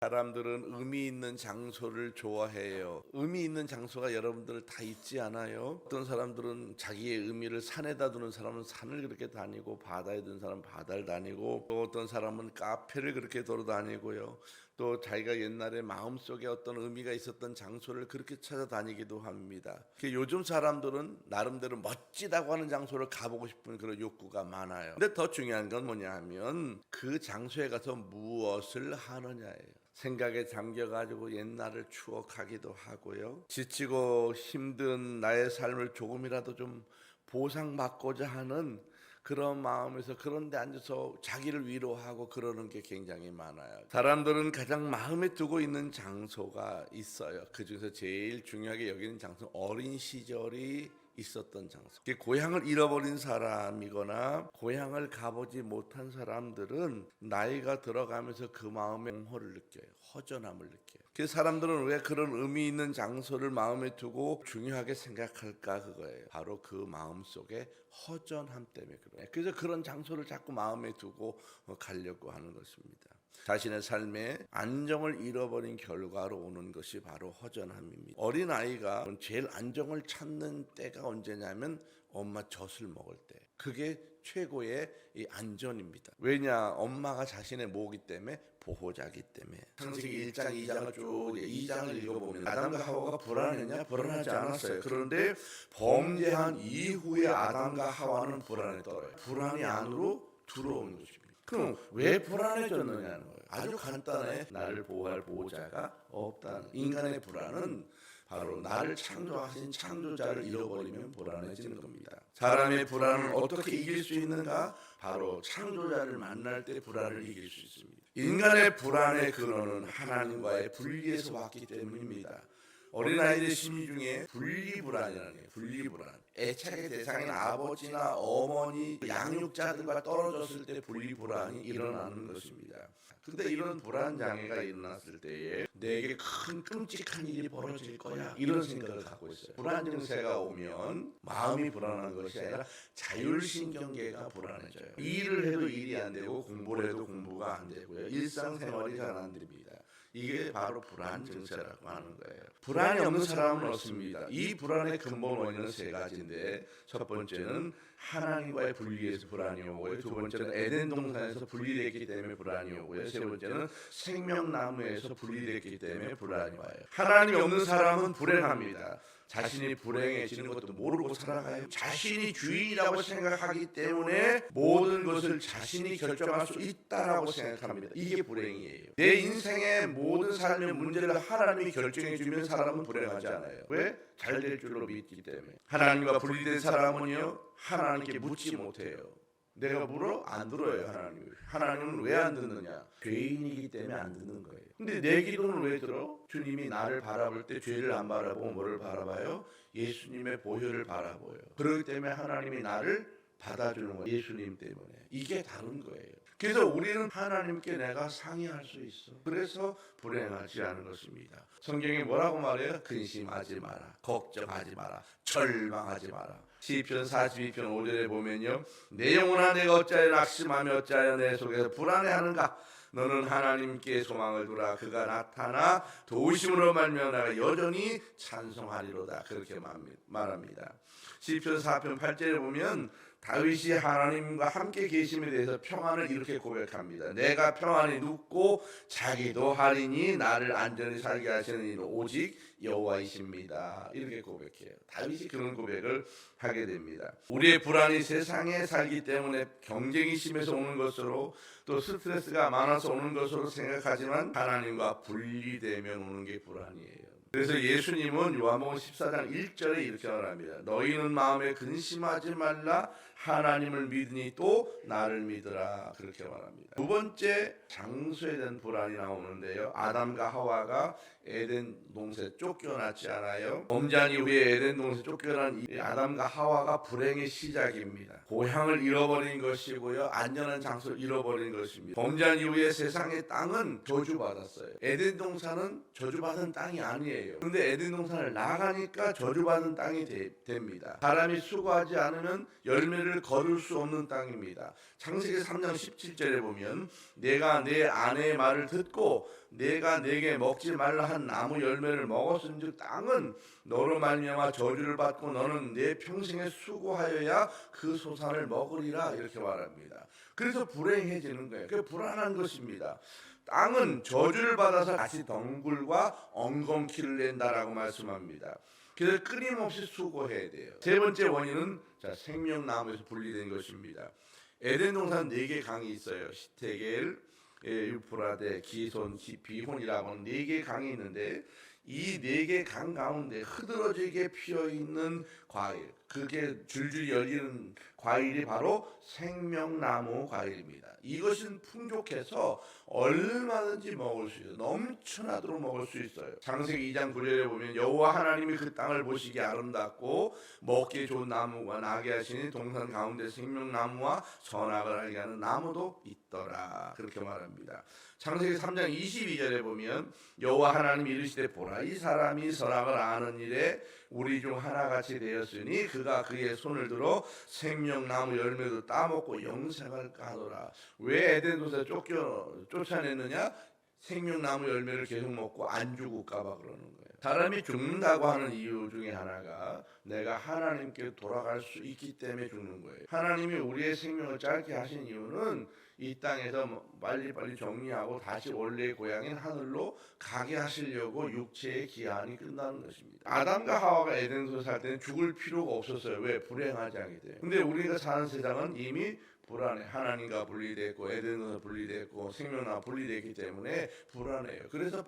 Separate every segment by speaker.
Speaker 1: 사람들은 의미 있는 장소를 좋아해요. 의미 있는 장소가 여러분들 다 있지 않아요? 어떤 사람들은 자기의 의미를 산에다 두는 사람은 산을 그렇게 다니고, 바다에 두는 사람은 바다를 다니고, 또 어떤 사람은 카페를 그렇게 돌아다니고요. 또 자기가 옛날에 마음속에 어떤 의미가 있었던 장소를 그렇게 찾아다니기도 합니다. 요즘 사람들은 나름대로 멋지다고 하는 장소를 가보고 싶은 그런 욕구가 많아요. 근데 더 중요한 건 뭐냐 하면 그 장소에 가서 무엇을 하느냐예요. 생각에 잠겨가지고 옛날을 추억하기도 하고요. 지치고 힘든 나의 삶을 조금이라도 좀 보상받고자 하는 그런 마음에서 그런 데 앉아서 자기를 위로하고 그러는 게 굉장히 많아요. 사람들은 가장 마음에 두고 있는 장소가 있어요. 그중에서 제일 중요하게 여기는 장소, 어린 시절이 있었던 장소. 고향을 잃어버린 사람이거나 고향을 가보지 못한 사람들은 나이가 들어가면서 그 마음에 공허를 느껴요. 허전함을 느껴요. 그 사람들은 왜 그런 의미 있는 장소를 마음에 두고 중요하게 생각할까? 그거예요. 바로 그 마음 속에 허전함 때문에 그래요. 그래서 그런 장소를 자꾸 마음에 두고 가려고 하는 것입니다. 자신의 삶에 안정을 잃어버린 결과로 오는 것이 바로 허전함입니다. 어린아이가 제일 안정을 찾는 때가 언제냐면 엄마 젖을 먹을 때. 그게 최고의 이 안전입니다. 왜냐? 엄마가 자신의 모기 때문에 보호자기 때문에. 창세기 1장 2장을 쭉 2장을 읽어보면 아담과 하와가 불안했냐? 불안하지 않았어요. 그런데 범죄한 이후에 아담과 하와는 불안했더래요. 불안이 안으로 들어오는 것입니다. 그럼 왜 불안해졌느냐는 거예요. 아주 간단해. 나를 보호할 보호자가 없다는. 인간의 불안은 바로 나를 창조하신 창조자를 잃어버리면 불안해지는 겁니다. 사람의 불안을 어떻게 이길 수 있는가? 바로 창조자를 만날 때 불안을 이길 수 있습니다. 인간의 불안의 근원은 하나님과의 분리에서 왔기 때문입니다. 어린아이들 심리 중에 분리불안이라는 게 분리불안. 애착의 대상인 아버지나 어머니, 양육자들과 떨어졌을 때 분리불안이 일어나는 것입니다. 근데 이런 불안 장애가 일어났을 때에 내게 큰 끔찍한 일이 벌어질 거야, 이런 생각을 갖고 있어요. 불안 증세가 오면 마음이 불안한 것이 아니라 자율신경계가 불안해져요. 일을 해도 일이 안 되고 공부를 해도 공부가 안 되고요. 일상생활이 잘 안 됩니다. 이게 바로 불안 증세라고 하는 거예요. 불안이 없는 사람은 없습니다. 이 불안의 근본 원인은 세 가지인데, 첫 번째는 하나님과의 분리에서 불안이 오고요. 두 번째는 에덴 동산에서 분리됐기 때문에 불안이 오고요. 세 번째는 생명나무에서 분리됐기 때문에 불안이 와요. 하나님이 없는 사람은 불행합니다. 자신이 불행해지는 것도 모르고 살아가요. 자신이 주인이라고 생각하기 때문에 모든 것을 자신이 결정할 수 있다라고 생각합니다. 이게 불행이에요. 내 인생의 모든 삶의 문제를 하나님이 결정해 주면 사람은 불행하지 않아요. 왜? 잘 될 줄로 믿기 때문에. 하나님과 분리된 사람은요, 하나님께 묻지 못해요. 내가 물어? 안 들어요. 하나님은 왜 안 듣느냐? 죄인이기 때문에 안 듣는 거예요. 근데 내 기도는 왜 들어? 주님이 나를 바라볼 때 죄를 안 바라보고 뭐를 바라봐요? 예수님의 보혈을 바라보요. 그렇기 때문에 하나님이 나를 받아주는 거예요. 예수님 때문에. 이게 다른 거예요. 그래서 우리는 하나님께 내가 상의할 수 있어. 그래서 불행하지 않은 것입니다. 성경이 뭐라고 말해요? 근심하지 마라, 걱정하지 마라, 절망하지 마라. 시편 42편 5절에 보면요, 내 영혼아 내가 어찌하여 낙심하며 어찌하여 내 속에서 불안해하는가? 너는 하나님께 소망을 두라. 그가 나타나 도우심으로 말미암아 내가 여전히 찬송하리로다. 그렇게 말합니다. 시편 4편 8절에 보면 다윗이 하나님과 함께 계심에 대해서 평안을 이렇게 고백합니다. 내가 평안히 눕고 자기도 하리니 나를 안전히 살게 하시는 이는 오직 여호와이십니다. 이렇게 고백해요. 다윗이 그런 고백을 하게 됩니다. 우리의 불안이 세상에 살기 때문에 경쟁이 심해서 오는 것으로, 또 스트레스가 많아서 오는 것으로 생각하지만 하나님과 분리되면 오는 게 불안이에요. 그래서 예수님은 요한복음 14장 1절에 이렇게 말합니다. 너희는 마음에 근심하지 말라. 하나님을 믿으니 또 나를 믿으라. 그렇게 말합니다. 두 번째, 장소에 대한 불안이 나오는데요. 아담과 하와가 에덴 동산에 쫓겨났지 않아요? 범죄한 이후에 에덴 동산에 쫓겨난 이 아담과 하와가 불행의 시작입니다. 고향을 잃어버린 것이고요, 안전한 장소를 잃어버린 것입니다. 범죄한 이후에 세상의 땅은 저주받았어요. 에덴 동산은 저주받은 땅이 아니에요. 그런데 에덴 동산을 나가니까 저주받은 땅이 됩니다. 사람이 수고하지 않으면 열매를 발을 걸을 수 없는 땅입니다. 창세기 3장 17절에 보면 내가 내 아내의 말을 듣고 내가 내게 먹지 말라 한 나무 열매를 먹었은즉 땅은 너로 말미암아 저주를 받고 너는 내 평생에 수고하여야 그 소산을 먹으리라 이렇게 말합니다. 그래서 불행해지는 거예요. 그게 불안한 것입니다. 땅은 저주를 받아서 다시 덩굴과 엉겅퀴를 낸다라고 말씀합니다. 그래서 끊임없이 수고해야 돼요. 세 번째 원인은 생명나무에서 분리된 것입니다. 에덴 동산 4개 강이 있어요. 시테겔, 유프라데, 기손, 비혼이라고 하는 4개의 강이 있는데 이 4개 강 가운데 흐드러지게 피어있는 과일, 그게 줄줄 열리는 과일이 바로 생명나무 과일입니다. 이것은 풍족해서 얼마든지 먹을 수 있어요. 넘쳐나도록 먹을 수 있어요. 창세기 2장 9절에 보면 여호와 하나님이 그 땅을 보시기에 아름답고 먹기에 좋은 나무가 나게 하시니 동산 가운데 생명나무와 선악을 알게 하는 나무도 있더라 그렇게 말합니다. 창세기 3장 22절에 보면 여호와 하나님이 이르시되 보라 이 사람이 선악을 아는 일에 우리 중 하나같이 되었으니 그가 그의 손을 들어 생명나무 열매도 따먹고 영생을 가더라. 왜 에덴 동산에 쫓아냈느냐? 생명나무 열매를 계속 먹고 안 죽을까 봐 그러는 거예요. 사람이 죽는다고 하는 이유 중에 하나가 내가 하나님께 돌아갈 수 있기 때문에 죽는 거예요. 하나님이 우리의 생명을 짧게 하신 이유는 이 땅에서 빨리빨리 정리하고 다시 원래의 고향인 하늘로 가게 하시려고 육체의 기한이 끝나는 것입니다. 아담과 하와가 에덴에서 살 때는 죽을 필요가 없었어요. 왜? 불행하지 않기 때문에. 근데 우리가 사는 세상은 이미 불안해. 하나님과 분리됐고 에덴에서 분리됐고 생명나무 분리됐기 때문에 불안해요. 그래서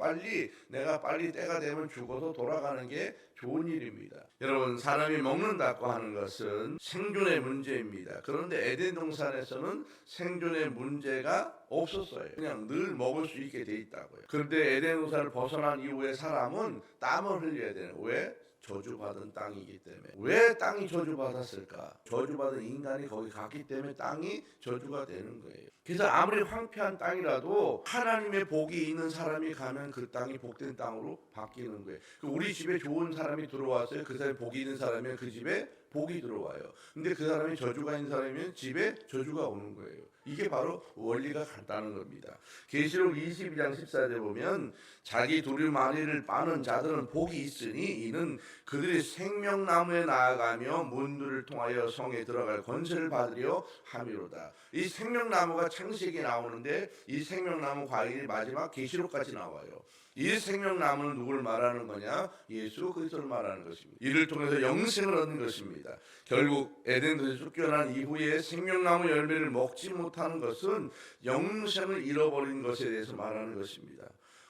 Speaker 1: 내가 빨리 때가 되면 죽어서 돌아가는 게 좋은 일입니다. 여러분 사람이 먹는다고 하는 것은 생존의 문제입니다. 그런데 에덴 동산에서는 생존의 문제가 없었어요. 그냥 늘 먹을 수 있게 돼 있다고요. 그런데 에덴 동산을 벗어난 이후에 사람은 땀을 흘려야 되는 왜? 저주받은 땅이기 때문에. 왜 땅이 저주받았을까? 저주받은 인간이 거기 갔기 때문에 땅이 저주가 되는 거예요. 그래서 아무리 황폐한 땅이라도 하나님의 복이 있는 사람이 가면 그 땅이 복된 땅으로 바뀌는 거예요. 우리 집에 좋은 사람이 들어왔어요. 그 사람이 복이 있는 사람이면 그 집에 복이 들어와요. 근데 그 사람이 저주가 있는 사람이면 집에 저주가 오는 거예요. 이게 바로 원리가 같다는 겁니다. 계시록 22장 14절에 보면 자기 두루마리를 빠는 자들은 복이 있으니 이는 그들이 생명나무에 나아가며 문들을 통하여 성에 들어갈 권세를 받으려 함이로다. 이 생명나무가 창세기에 나오는데 이 생명나무 과일이 마지막 계시록까지 나와요. 이 생명나무는 누구를 말하는 거냐? 예수 그리스도를 말하는 것입니다. 이를 통해서 영생을 얻는 것입니다. 결국 에덴에서 쫓겨난 이후에 생명나무 열매를 먹지 못하는 것은 영생을 잃어버린 것에 대해서 말하는 것입니다.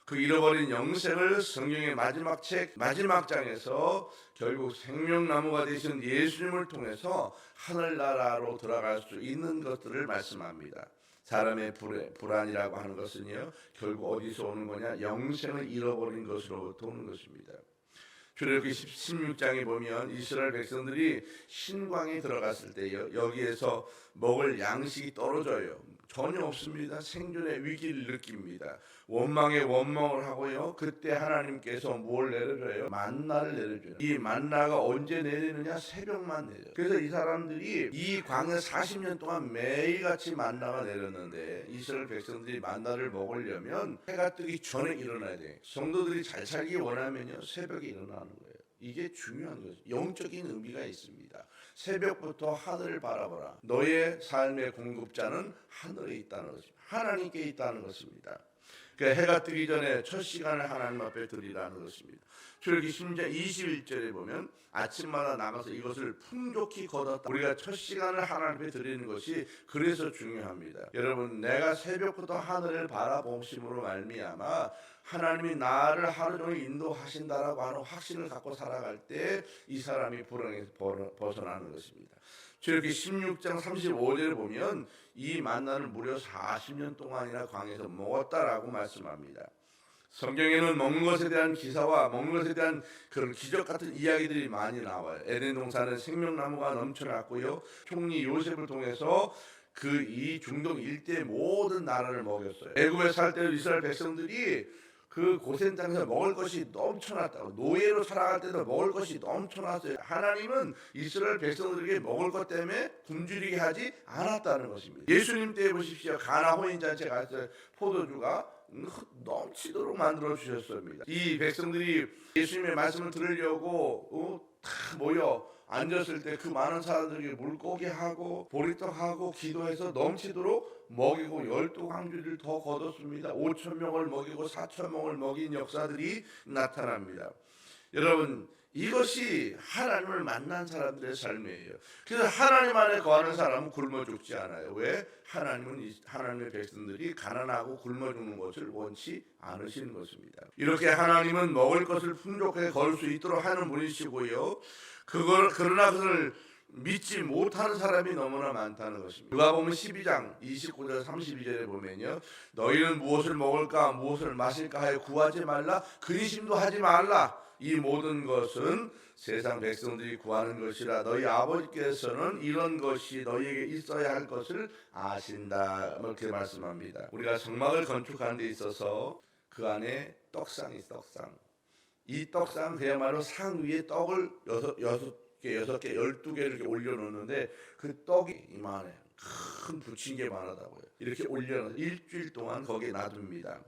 Speaker 1: 그 잃어버린 영생을 성경의 마지막 장에서 결국 생명나무가 되신 예수님을 통해서 하늘나라로 들어갈 수 있는 것들을 말씀합니다. 사람의 불안이라고 하는 것은요 결국 어디서 오는 거냐? 영생을 잃어버린 것으로부터 오는 것입니다. 출애굽기 16장에 보면 이스라엘 백성들이 신광에 들어갔을 때요 여기에서 먹을 양식이 떨어져요. 전혀 없습니다. 생존의 위기를 느낍니다. 원망에 원망을 하고요. 그때 하나님께서 뭘 내려줘요? 만나를 내려줘요. 이 만나가 언제 내리느냐? 새벽만 내려요. 그래서 이 사람들이 이 광야 40년 동안 매일같이 만나가 내렸는데 이스라엘 백성들이 만나를 먹으려면 해가 뜨기 전에 일어나야 돼요. 성도들이 잘 살기 원하면요 새벽에 일어나는 거예요. 이게 중요한 거죠. 영적인 의미가 있습니다. 새벽부터 하늘을 바라보라. 너의 삶의 공급자는 하늘에 있다는 것입니다. 하나님께 있다는 것입니다. 그러니까 해가 뜨기 전에 첫 시간을 하나님 앞에 드리라는 것입니다. 출애굽기 10장 21절에 보면 아침마다 나가서 이것을 풍족히 거뒀다. 우리가 첫 시간을 하나님 앞에 드리는 것이 그래서 중요합니다. 여러분 내가 새벽부터 하늘을 바라보심으로 말미암아 하나님이 나를 하루 종일 인도하신다라고 하는 확신을 갖고 살아갈 때 이 사람이 불행에서 벗어나는 것입니다. 출애굽기 16장 35절에 보면 이 만나를 무려 40년 동안이나 광야에서 먹었다라고 말씀합니다. 성경에는 먹는 것에 대한 기사와 먹는 것에 대한 그런 기적 같은 이야기들이 많이 나와요. 에덴 동산은 생명나무가 넘쳐났고요. 총리 요셉을 통해서 이 중동 일대 모든 나라를 먹였어요. 애굽에 살 때 이스라엘 백성들이 그 고센 땅에서 먹을 것이 넘쳐났다고. 노예로 살아갈 때도 먹을 것이 넘쳐났어요. 하나님은 이스라엘 백성들에게 먹을 것 때문에 굶주리게 하지 않았다는 것입니다. 예수님 때 보십시오. 가나 혼인잔치 갔을 때 포도주가 넘치도록 만들어 주셨습니다. 이 백성들이 예수님의 말씀을 들으려고 다 모여 앉았을 때 그 많은 사람들에게 물고기 하고 보리떡 하고 기도해서 넘치도록 먹이고 12광주를 더 거뒀습니다. 5천 명을 먹이고 4천 명을 먹인 역사들이 나타납니다. 여러분, 이것이 하나님을 만난 사람들의 삶이에요. 그래서 하나님 안에 거하는 사람은 굶어 죽지 않아요. 왜? 하나님은 하나님의 백성들이 가난하고 굶어 죽는 것을 원치 않으시는 것입니다. 이렇게 하나님은 먹을 것을 풍족하게 거둘 수 있도록 하는 분이시고요. 그러나 그걸 믿지 못하는 사람이 너무나 많다는 것입니다. 누가복음 12장 29절 32절에 보면요, 너희는 무엇을 먹을까 무엇을 마실까 하여 구하지 말라, 근심도 하지 말라. 이 모든 것은 세상 백성들이 구하는 것이라 너희 아버지께서는 이런 것이 너희에게 있어야 할 것을 아신다. 이렇게 말씀합니다. 우리가 성막을 건축하는 데 있어서 그 안에 떡상이 있어. 떡상. 이 떡상 그야말로 상 위에 떡을 6개, 12개를 이렇게 올려놓는데 그 떡이 이만해. 큰 부침개만 하다고요. 이렇게 올려놓아서 일주일 동안 거기에 놔둡니다.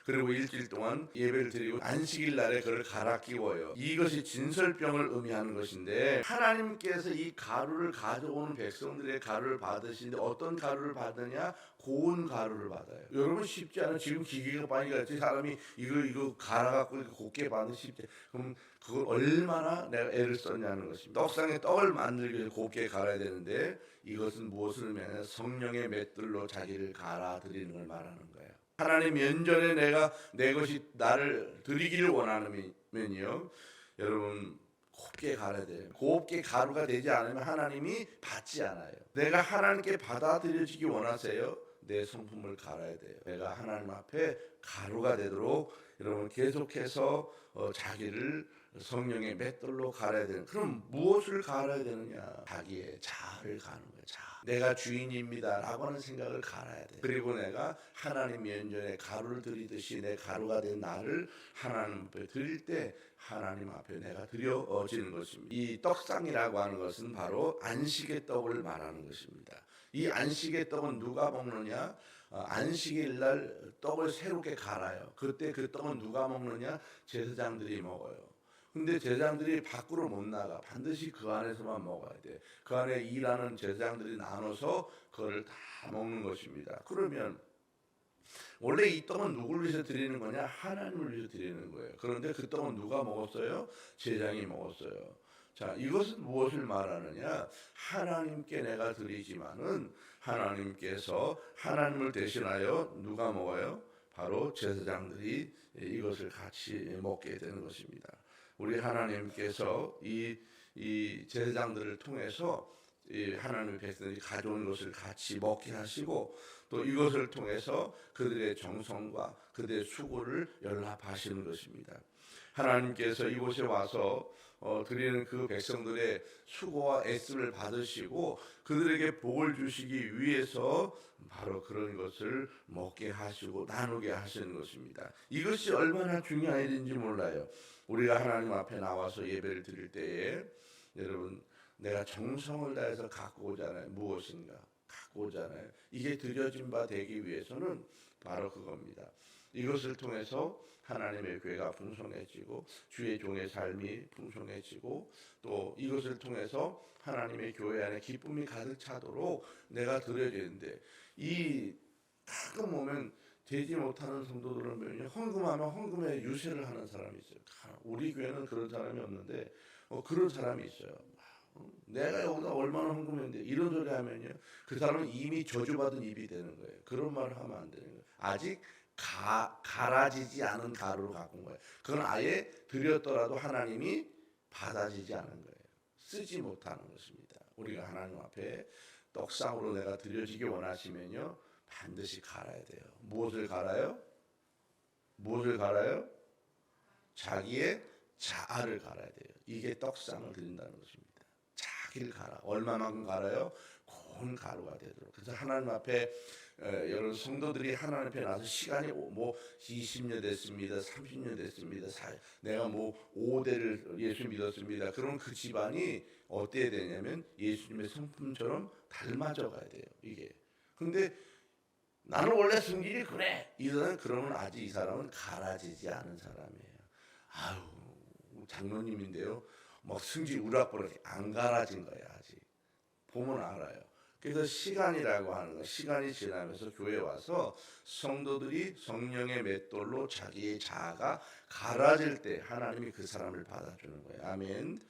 Speaker 1: 그리고 일주일 동안 예배를 드리고 안식일 날에 그를 갈아 끼워요. 이것이 진설병을 의미하는 것인데, 하나님께서 이 가루를 가져오는 백성들의 가루를 받으시는데 어떤 가루를 받느냐? 고운 가루를 받아요. 여러분, 쉽지 않아요. 지금 기계가 많이 갔지. 사람이 이거 갈아갖고 곱게 받는 쉽지. 그럼 그걸 얼마나 내가 애를 썼냐는 것입니다. 떡상에 떡을 만들기 위해서 곱게 갈아야 되는데, 이것은 무엇을 의미하냐? 성령의 맷들로 자기를 갈아들이는 걸 말하는 거예요. 하나님 면전에 내가 내 것이 나를 드리기를 원하면요, 여러분 곱게 갈아야 돼요. 곱게 가루가 되지 않으면 하나님이 받지 않아요. 내가 하나님께 받아들여지기 원하세요? 내 성품을 갈아야 돼요. 내가 하나님 앞에 가루가 되도록 여러분 계속해서 자기를 성령의 맷돌로 갈아야 되는. 그럼 무엇을 갈아야 되느냐? 자기의 자아를 가는 거예요. 자아. 내가 주인입니다 라고 하는 생각을 갈아야 돼요. 그리고 내가 하나님 면전에 가루를 드리듯이 내 가루가 된 나를 하나님 앞에 드릴 때 하나님 앞에 내가 드려지는 것입니다. 이 떡상이라고 하는 것은 바로 안식의 떡을 말하는 것입니다. 이 안식의 떡은 누가 먹느냐? 안식일 날 떡을 새롭게 갈아요. 그때 그 떡은 누가 먹느냐? 제사장들이 먹어요. 근데 제사장들이 밖으로 못 나가. 반드시 그 안에서만 먹어야 돼. 그 안에 일하는 제사장들이 나눠서 그거를 다 먹는 것입니다. 그러면 원래 이 떡은 누구를 위해서 드리는 거냐? 하나님을 위해서 드리는 거예요. 그런데 그 떡은 누가 먹었어요? 제사장이 먹었어요. 자, 이것은 무엇을 말하느냐? 하나님께 내가 드리지만은 하나님께서 하나님을 대신하여 누가 먹어요? 바로 제사장들이 이것을 같이 먹게 되는 것입니다. 우리 하나님께서 이 제사장들을 통해서 이 하나님의 백성들이 가져온 것을 같이 먹게 하시고, 또 이것을 통해서 그들의 정성과 그들의 수고를 연합하시는 것입니다. 하나님께서 이곳에 와서 드리는 그 백성들의 수고와 애씀을 받으시고 그들에게 복을 주시기 위해서 바로 그런 것을 먹게 하시고 나누게 하시는 것입니다. 이것이 얼마나 중요한 일인지 몰라요. 우리가 하나님 앞에 나와서 예배를 드릴 때에 여러분, 내가 정성을 다해서 갖고 오잖아요. 무엇인가 갖고 오잖아요. 이게 드려진 바 되기 위해서는 바로 그겁니다. 이것을 통해서 하나님의 교회가 풍성해지고 주의 종의 삶이 풍성해지고, 또 이것을 통해서 하나님의 교회 안에 기쁨이 가득 차도록 내가 드려야 되는데, 이 가끔 오면 되지 못하는 성도들은 헌금하면 헌금에 유세를 하는 사람이 있어요. 우리 교회는 그런 사람이 없는데 그런 사람이 있어요. 내가 여기다 얼마나 헌금했는데 이런 소리 하면요, 그 사람은 이미 저주받은 입이 되는 거예요. 그런 말을 하면 안 되는 거예요. 아직 갈아지지 않은 가루를 갖고 온 거예요. 그건 아예 드렸더라도 하나님이 받아지지 않은 거예요. 쓰지 못하는 것입니다. 우리가 하나님 앞에 떡상으로 내가 드려지기 원하시면요, 반드시 갈아야 돼요. 무엇을 갈아요? 무엇을 갈아요? 자기의 자아를 갈아야 돼요. 이게 떡상을 드린다는 것입니다. 자기를 갈아. 얼마만큼 갈아요? 고운 가루가 되도록. 그래서 하나님 앞에 여러분 성도들이 하나님 앞에 나서 시간이 뭐 20년 됐습니다, 30년 됐습니다, 내가 뭐 5대를 예수 믿었습니다. 그럼 그 집안이 어때야 되냐면 예수님의 성품처럼 닮아져 가야 돼요. 이게. 근데 나는 원래 성질이 그래. 이사람 그러면 아직 이 사람은 갈아지지 않은 사람이에요. 아유, 장로님인데요. 막 성질 우락부락 안 갈아진 거야 아직. 보면 알아요. 그래서 시간이라고 하는 거, 시간이 지나면서 교회 와서 성도들이 성령의 맷돌로 자기의 자아가 갈아질 때 하나님이 그 사람을 받아주는 거예요. 아멘.